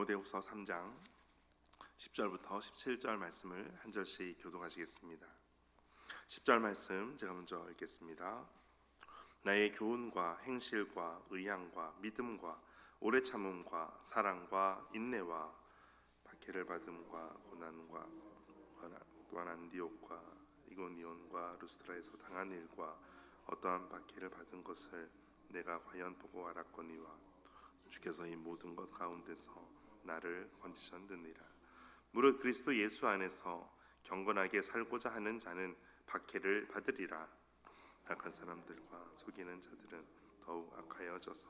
디모데후서 3장 10절부터 17절 말씀을 한 절씩 교독하시겠습니다. 10절 말씀 제가 먼저 읽겠습니다. 나의 교훈과 행실과 의향과 믿음과 오래 참음과 사랑과 인내와 박해를 받음과 고난과 또한 안디옥과 이고니온과 루스드라에서 당한 일과 어떠한 박해를 받은 것을 내가 과연 보고 알았거니와 주께서 이 모든 것 가운데서 나를 건지셨느니라. 무릇 그리스도 예수 안에서 경건하게 살고자 하는 자는 박해를 받으리라. 악한 사람들과 속이는 자들은 더욱 악하여져서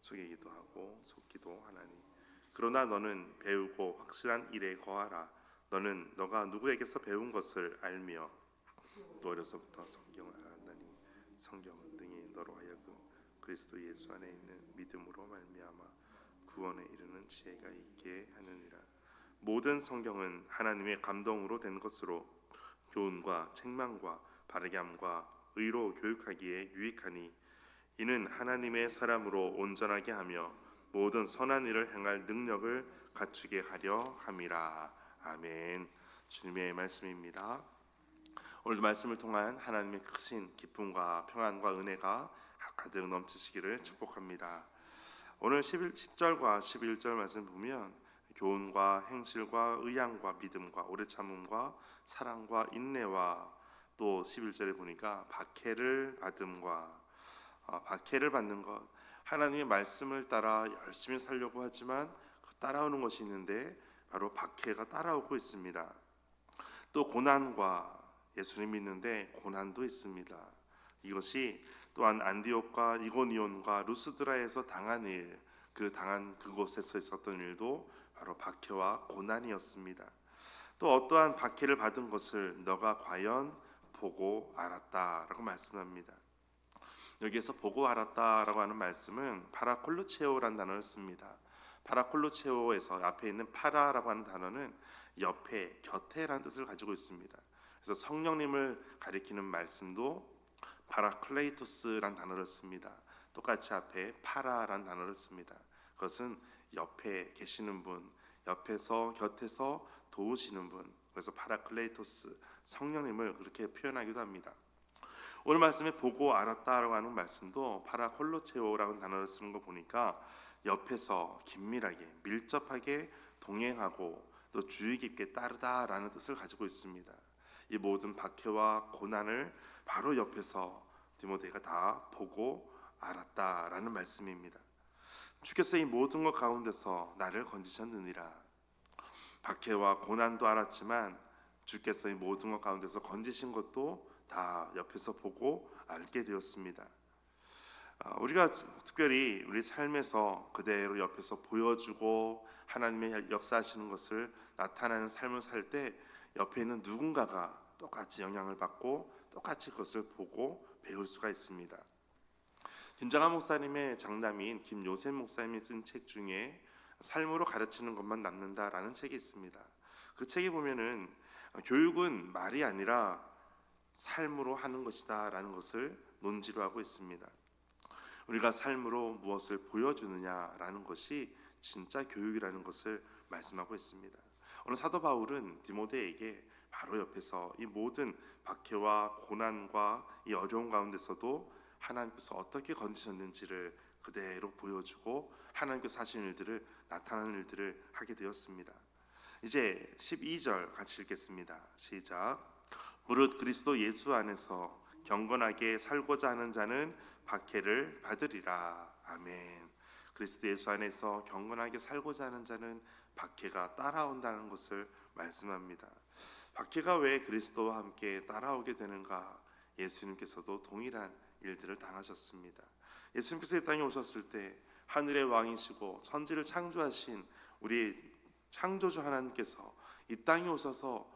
속이기도 하고 속기도 하나니, 그러나 너는 배우고 확실한 일에 거하라. 너는 너가 누구에게서 배운 것을 알며 또 어려서부터 성경을 알았나니 성경은 등이 너로 하여금 그리스도 예수 안에 있는 믿음으로 말미암아 구원에 이르는 지혜가 있게 하느니라. 모든 성경은 하나님의 감동으로 된 것으로 교훈과 책망과 바르게 함과 의로 교육하기에 유익하니, 이는 하나님의 사람으로 온전하게 하며 모든 선한 일을 행할 능력을 갖추게 하려 함이라. 아멘. 주님의 말씀입니다. 오늘도 말씀을 통한 하나님의 크신 기쁨과 평안과 은혜가 가득 넘치시기를 축복합니다. 오늘 10절과 11절 말씀 보면 교훈과 행실과 의향과 믿음과 오래 참음과 사랑과 인내와 또 11절에 보니까 박해를 받음과 박해를 받는 것, 하나님의 말씀을 따라 열심히 살려고 하지만 따라오는 것이 있는데 바로 박해가 따라오고 있습니다. 또 고난과, 예수님 믿는데 고난도 있습니다. 이것이 또한 안디옥과 이고니온과 루스드라에서 당한 일, 당한 그곳에서 있었던 일도 바로 박해와 고난이었습니다. 또 어떠한 박해를 받은 것을 너가 과연 보고 알았다라고 말씀합니다. 여기에서 보고 알았다라고 하는 말씀은 파라콜루체오라는 단어를 씁니다. 파라콜루체오에서 앞에 있는 파라라고 하는 단어는 옆에, 곁에라는 뜻을 가지고 있습니다. 그래서 성령님을 가리키는 말씀도 파라클레이토스라는 단어를 씁니다. 똑같이 앞에 파라라는 단어를 씁니다. 그것은 옆에 계시는 분, 옆에서 곁에서 도우시는 분, 그래서 파라클레이토스, 성령님을 그렇게 표현하기도 합니다. 오늘 말씀에 보고 알았다라고 하는 말씀도 파라콜로체오라는 단어를 쓰는 거 보니까 옆에서 긴밀하게 밀접하게 동행하고 또 주의 깊게 따르다라는 뜻을 가지고 있습니다. 이 모든 박해와 고난을 바로 옆에서 디모데가 다 보고 알았다라는 말씀입니다. 주께서 이 모든 것 가운데서 나를 건지셨느니라. 박해와 고난도 알았지만 주께서 이 모든 것 가운데서 건지신 것도 다 옆에서 보고 알게 되었습니다. 우리가 특별히 우리 삶에서 그대로 옆에서 보여주고 하나님의 역사하시는 것을 나타내는 삶을 살 때 옆에 있는 누군가가 똑같이 영향을 받고 똑같이 그것을 보고 배울 수가 있습니다. 김장한 목사님의 장남인 김요셉 목사님이 쓴 책 중에 삶으로 가르치는 것만 남는다라는 책이 있습니다. 그 책에 보면은 교육은 말이 아니라 삶으로 하는 것이다 라는 것을 논지로 하고 있습니다. 우리가 삶으로 무엇을 보여주느냐라는 것이 진짜 교육이라는 것을 말씀하고 있습니다. 오늘 사도 바울은 디모데에게 바로 옆에서 이 모든 박해와 고난과 이 어려운 가운데서도 하나님께서 어떻게 건지셨는지를 그대로 보여주고 하나님께서 하신 일들을, 나타나는 일들을 하게 되었습니다. 이제 12절 같이 읽겠습니다. 시작. 무릇 그리스도 예수 안에서 경건하게 살고자 하는 자는 박해를 받으리라. 아멘. 그리스도 예수 안에서 경건하게 살고자 하는 자는 박해가 따라온다는 것을 말씀합니다. 박해가 왜 그리스도와 함께 따라오게 되는가? 예수님께서도 동일한 일들을 당하셨습니다. 예수님께서 이 땅에 오셨을 때 하늘의 왕이시고 천지를 창조하신 우리 창조주 하나님께서 이 땅에 오셔서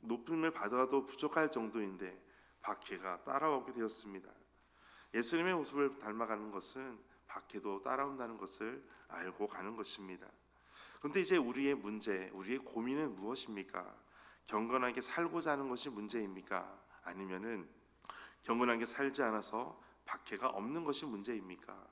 높임을 받아도 부족할 정도인데 박해가 따라오게 되었습니다. 예수님의 모습을 닮아가는 것은 박해도 따라온다는 것을 알고 가는 것입니다. 그런데 이제 우리의 문제, 우리의 고민은 무엇입니까? 경건하게 살고자 하는 것이 문제입니까? 아니면은 경건하게 살지 않아서 박해가 없는 것이 문제입니까?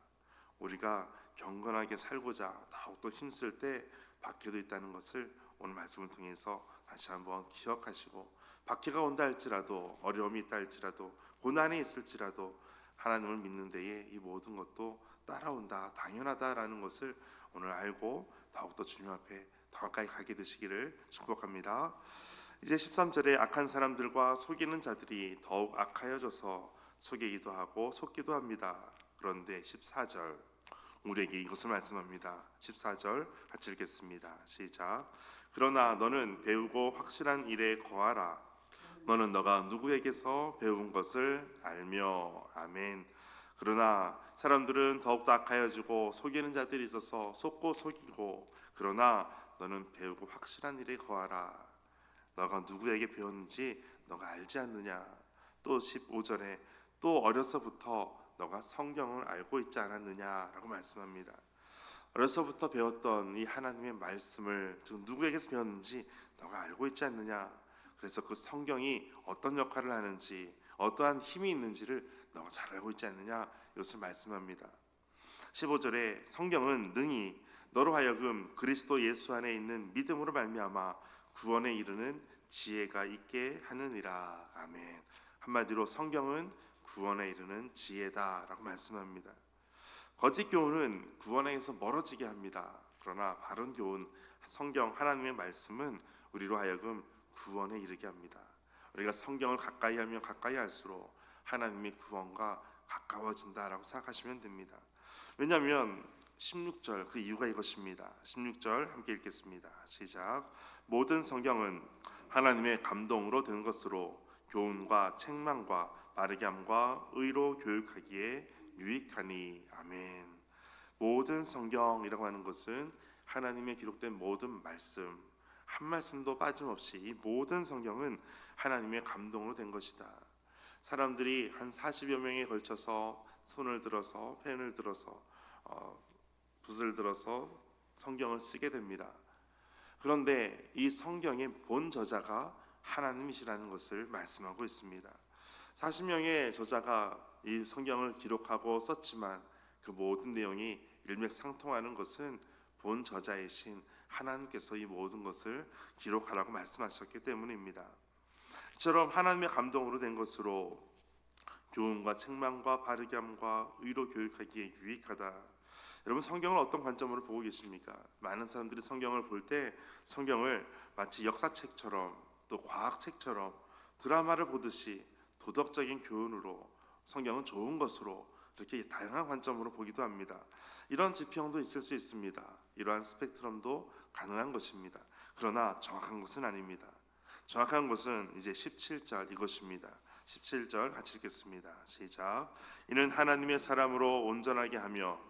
우리가 경건하게 살고자 더욱더 힘쓸 때 박해도 있다는 것을 오늘 말씀을 통해서 다시 한번 기억하시고, 박해가 온다 할지라도, 어려움이 있다 할지라도, 고난이 있을지라도 하나님을 믿는 데에 이 모든 것도 따라온다, 당연하다라는 것을 오늘 알고 더욱더 주님 앞에 더 가까이 가게 되시기를 축복합니다. 이제 13절에 악한 사람들과 속이는 자들이 더욱 악하여져서 속이기도 하고 속기도 합니다. 그런데 14절 우리에게 이것을 말씀합니다. 14절 같이 읽겠습니다. 시작. 그러나 너는 배우고 확실한 일에 거하라. 너는 너가 누구에게서 배운 것을 알며. 아멘. 그러나 사람들은 더욱더 악하여지고 속이는 자들이 있어서 속고 속이고, 그러나 너는 배우고 확실한 일에 거하라. 너가 누구에게 배웠는지 너가 알지 않느냐. 또 15절에 또 어려서부터 너가 성경을 알고 있지 않았느냐라고 말씀합니다. 어려서부터 배웠던 이 하나님의 말씀을 지금 누구에게서 배웠는지 너가 알고 있지 않느냐. 그래서 그 성경이 어떤 역할을 하는지, 어떠한 힘이 있는지를 너가 잘 알고 있지 않느냐, 이것을 말씀합니다. 15절에 성경은 능히 너로 하여금 그리스도 예수 안에 있는 믿음으로 말미암아 구원에 이르는 지혜가 있게 하느니라. 아멘. 한마디로 성경은 구원에 이르는 지혜다라고 말씀합니다. 거짓 교훈은 구원에서 멀어지게 합니다. 그러나 바른 교훈, 성경 하나님의 말씀은 우리로 하여금 구원에 이르게 합니다. 우리가 성경을 가까이 하면 가까이 할수록 하나님의 구원과 가까워진다라고 생각하시면 됩니다. 왜냐하면 16절 그 이유가 이것입니다. 16절 함께 읽겠습니다. 시작. 모든 성경은 하나님의 감동으로 된 것으로 교훈과 책망과 바르게 함과 의로 교육하기에 유익하니. 아멘. 모든 성경이라고 하는 것은 하나님의 기록된 모든 말씀, 한 말씀도 빠짐없이 이 모든 성경은 하나님의 감동으로 된 것이다. 사람들이 한 40여 명에 걸쳐서 손을 들어서 펜을 들어서 붓을 들어서 성경을 쓰게 됩니다. 그런데 이 성경의 본 저자가 하나님이시라는 것을 말씀하고 있습니다. 40명의 저자가 이 성경을 기록하고 썼지만 그 모든 내용이 일맥상통하는 것은 본 저자이신 하나님께서 이 모든 것을 기록하라고 말씀하셨기 때문입니다. 이처럼 하나님의 감동으로 된 것으로 교훈과 책망과 바르게 함과 의로 교육하기에 유익하다. 여러분, 성경을 어떤 관점으로 보고 계십니까? 많은 사람들이 성경을 볼 때 성경을 마치 역사책처럼 또 과학책처럼 드라마를 보듯이 도덕적인 교훈으로, 성경은 좋은 것으로, 이렇게 다양한 관점으로 보기도 합니다. 이런 지평도 있을 수 있습니다. 이러한 스펙트럼도 가능한 것입니다. 그러나 정확한 것은 아닙니다. 정확한 것은 이제 17절 이것입니다. 17절 같이 읽겠습니다. 시작. 이는 하나님의 사람으로 온전하게 하며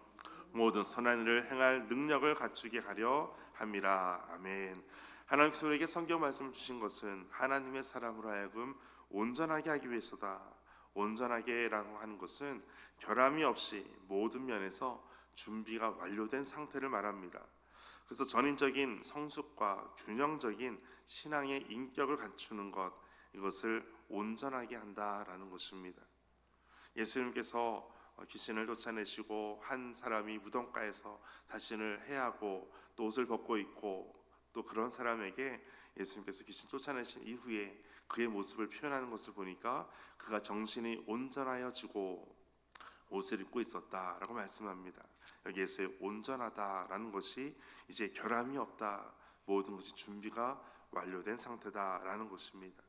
모든 선한 일을 행할 능력을 갖추게 하려 함이라. 아멘. 하나님께서 우리에게 성경 말씀을 주신 것은 하나님의 사람으로 하여금 온전하게 하기 위해서다. 온전하게라고 하는 것은 결함이 없이 모든 면에서 준비가 완료된 상태를 말합니다. 그래서 전인적인 성숙과 균형적인 신앙의 인격을 갖추는 것, 이것을 온전하게 한다라는 것입니다. 예수님께서 귀신을 쫓아내시고 한 사람이 무덤가에서 자신을 해하고 또 옷을 벗고 있고, 또 그런 사람에게 예수님께서 귀신 쫓아내신 이후에 그의 모습을 표현하는 것을 보니까 그가 정신이 온전하여지고 옷을 입고 있었다라고 말씀합니다. 여기에서의 온전하다라는 것이 이제 결함이 없다, 모든 것이 준비가 완료된 상태다라는 것입니다.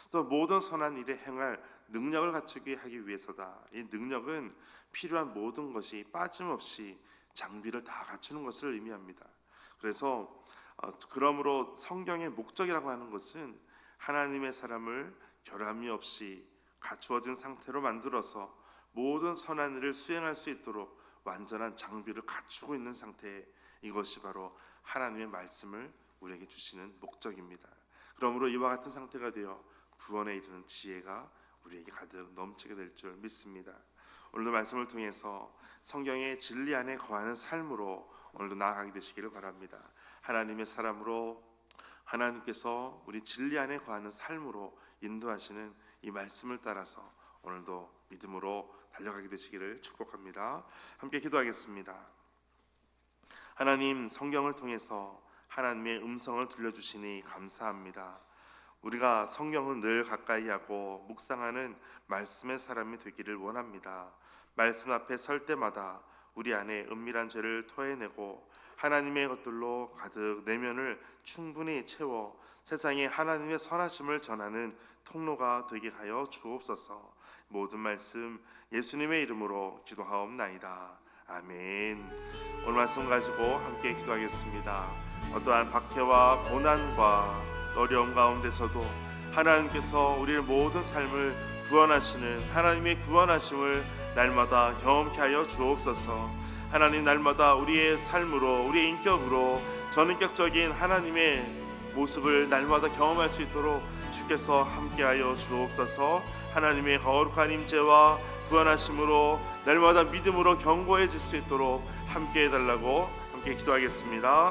또 모든 선한 일에 행할 능력을 갖추게 하기 위해서다. 이 능력은 필요한 모든 것이 빠짐없이 장비를 다 갖추는 것을 의미합니다. 그래서 그러므로 성경의 목적이라고 하는 것은 하나님의 사람을 결함이 없이 갖추어진 상태로 만들어서 모든 선한 일을 수행할 수 있도록 완전한 장비를 갖추고 있는 상태, 이것이 바로 하나님의 말씀을 우리에게 주시는 목적입니다. 그러므로 이와 같은 상태가 되어 구원에 이르는 지혜가 우리에게 가득 넘치게 될 줄 믿습니다. 오늘도 말씀을 통해서 성경의 진리 안에 거하는 삶으로 오늘도 나아가게 되시기를 바랍니다. 하나님의 사람으로 하나님께서 우리 진리 안에 거하는 삶으로 인도하시는 이 말씀을 따라서 오늘도 믿음으로 달려가게 되시기를 축복합니다. 함께 기도하겠습니다. 하나님, 성경을 통해서 하나님의 음성을 들려주시니 감사합니다. 우리가 성경을 늘 가까이 하고 묵상하는 말씀의 사람이 되기를 원합니다. 말씀 앞에 설 때마다 우리 안에 은밀한 죄를 토해내고 하나님의 것들로 가득 내면을 충분히 채워 세상에 하나님의 선하심을 전하는 통로가 되게 하여 주옵소서. 모든 말씀 예수님의 이름으로 기도하옵나이다. 아멘. 오늘 말씀 가지고 함께 기도하겠습니다. 어떠한 박해와 고난과 어려움 가운데서도 하나님께서 우리의 모든 삶을 구원하시는 하나님의 구원하심을 날마다 경험케 하여 주옵소서. 하나님, 날마다 우리의 삶으로, 우리의 인격으로 전인격적인 하나님의 모습을 날마다 경험할 수 있도록 주께서 함께하여 주옵소서. 하나님의 거룩한 임재와 구원하심으로 날마다 믿음으로 견고해질 수 있도록 함께해 달라고 함께 기도하겠습니다.